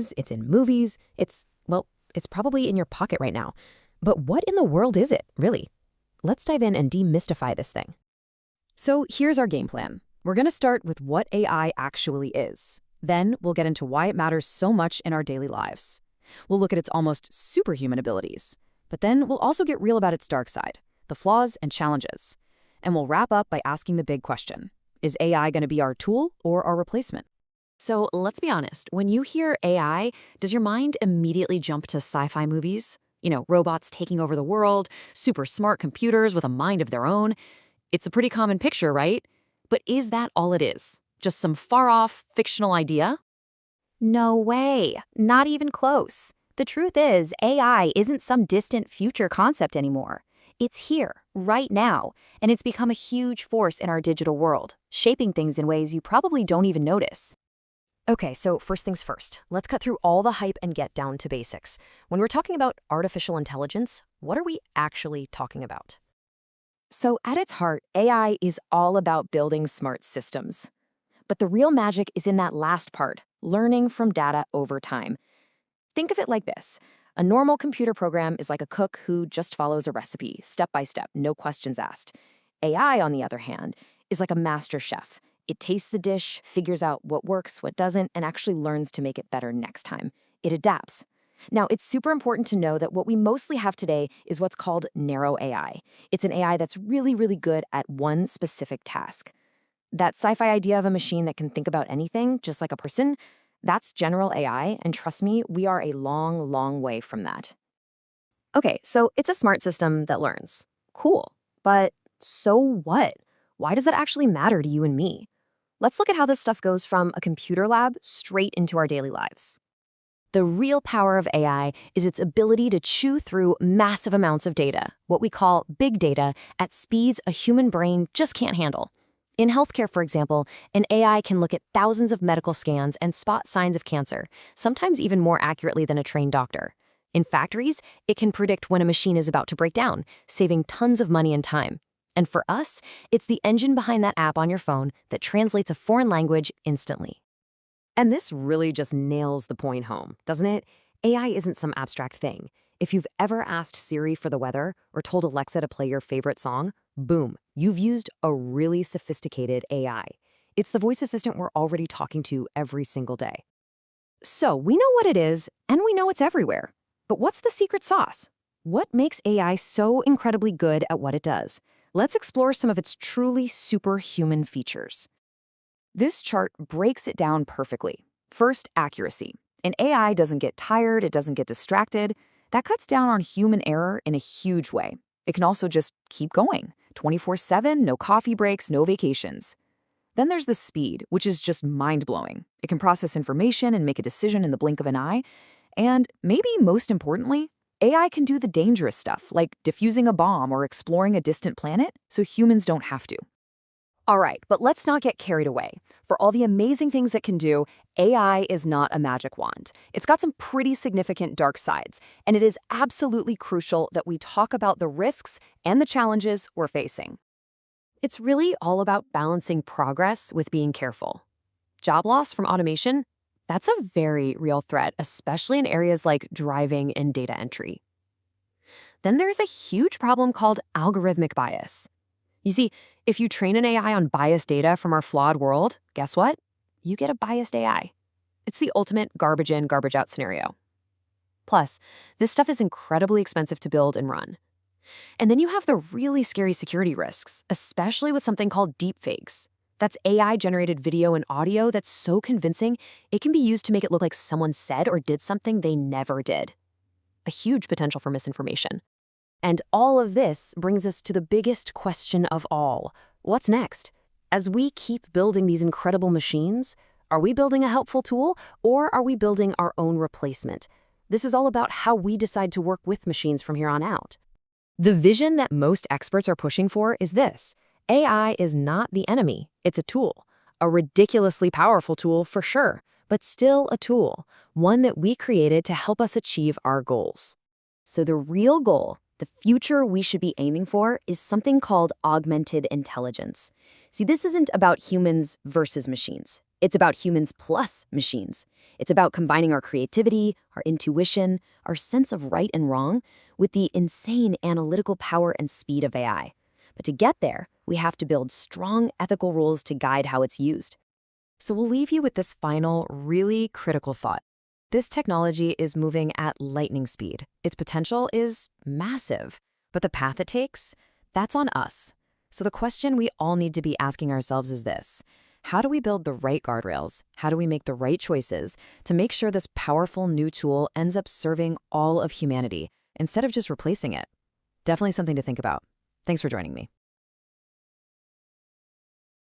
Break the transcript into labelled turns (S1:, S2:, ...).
S1: news, it's in movies, it's probably in your pocket right now. But what in the world is it, really? Let's dive in and demystify this thing. So here's our game plan. We're going to start with what AI actually is. Then we'll get into why it matters so much in our daily lives. We'll look at its almost superhuman abilities. But then we'll also get real about its dark side, the flaws and challenges. And we'll wrap up by asking the big question. Is AI going to be our tool or our replacement?
S2: So let's be honest, when you hear AI, does your mind immediately jump to sci-fi movies? Robots taking over the world, super smart computers with a mind of their own. It's a pretty common picture, right? But is that all it is? Just some far-off, fictional idea?
S3: No way. Not even close. The truth is, AI isn't some distant future concept anymore. It's here, right now, and it's become a huge force in our digital world, shaping things in ways you probably don't even notice.
S1: Okay, so first things first, let's cut through all the hype and get down to basics. When we're talking about artificial intelligence, what are we actually talking about?
S2: So at its heart, AI is all about building smart systems. But the real magic is in that last part, learning from data over time. Think of it like this. A normal computer program is like a cook who just follows a recipe, step by step, no questions asked. AI, on the other hand, is like a master chef. It tastes the dish, figures out what works, what doesn't, and actually learns to make it better next time. It adapts. Now, it's super important to know that what we mostly have today is what's called narrow AI. It's an AI that's really, really good at one specific task. That sci-fi idea of a machine that can think about anything, just like a person, that's general AI, and trust me, we are a long, long way from that.
S1: Okay, so it's a smart system that learns. Cool. But so what? Why does that actually matter to you and me? Let's look at how this stuff goes from a computer lab straight into our daily lives.
S2: The real power of AI is its ability to chew through massive amounts of data, what we call big data, at speeds a human brain just can't handle. In healthcare, for example, an AI can look at thousands of medical scans and spot signs of cancer, sometimes even more accurately than a trained doctor. In factories, it can predict when a machine is about to break down, saving tons of money and time. And for us, it's the engine behind that app on your phone that translates a foreign language instantly.
S1: And this really just nails the point home, doesn't it? AI isn't some abstract thing. If you've ever asked Siri for the weather or told Alexa to play your favorite song, boom, you've used a really sophisticated AI. It's the voice assistant we're already talking to every single day. So we know what it is, and we know it's everywhere. But what's the secret sauce? What makes AI so incredibly good at what it does? Let's explore some of its truly superhuman features. This chart breaks it down perfectly. First, accuracy. An AI doesn't get tired, it doesn't get distracted. That cuts down on human error in a huge way. It can also just keep going, 24/7, no coffee breaks, no vacations. Then there's the speed, which is just mind-blowing. It can process information and make a decision in the blink of an eye. And maybe most importantly, AI can do the dangerous stuff, like defusing a bomb or exploring a distant planet, so humans don't have to. All right, but let's not get carried away. For all the amazing things it can do, AI is not a magic wand. It's got some pretty significant dark sides, and it is absolutely crucial that we talk about the risks and the challenges we're facing. It's really all about balancing progress with being careful. Job loss from automation? That's a very real threat, especially in areas like driving and data entry. Then there's a huge problem called algorithmic bias. You see, if you train an AI on biased data from our flawed world, guess what? You get a biased AI. It's the ultimate garbage in, garbage out scenario. Plus, this stuff is incredibly expensive to build and run. And then you have the really scary security risks, especially with something called deepfakes. That's AI-generated video and audio that's so convincing, it can be used to make it look like someone said or did something they never did. A huge potential for misinformation. And all of this brings us to the biggest question of all. What's next? As we keep building these incredible machines, are we building a helpful tool or are we building our own replacement? This is all about how we decide to work with machines from here on out. The vision that most experts are pushing for is this. AI is not the enemy, it's a tool. A ridiculously powerful tool for sure, but still a tool, one that we created to help us achieve our goals. So the real goal
S2: The future we should be aiming for is something called augmented intelligence. See, this isn't about humans versus machines. It's about humans plus machines. It's about combining our creativity, our intuition, our sense of right and wrong with the insane analytical power and speed of AI. But to get there, we have to build strong ethical rules to guide how it's used.
S1: So we'll leave you with this final, really critical thought. This technology is moving at lightning speed. Its potential is massive, but the path it takes, that's on us. So the question we all need to be asking ourselves is this: how do we build the right guardrails? How do we make the right choices to make sure this powerful new tool ends up serving all of humanity instead of just replacing it? Definitely something to think about. Thanks for joining me.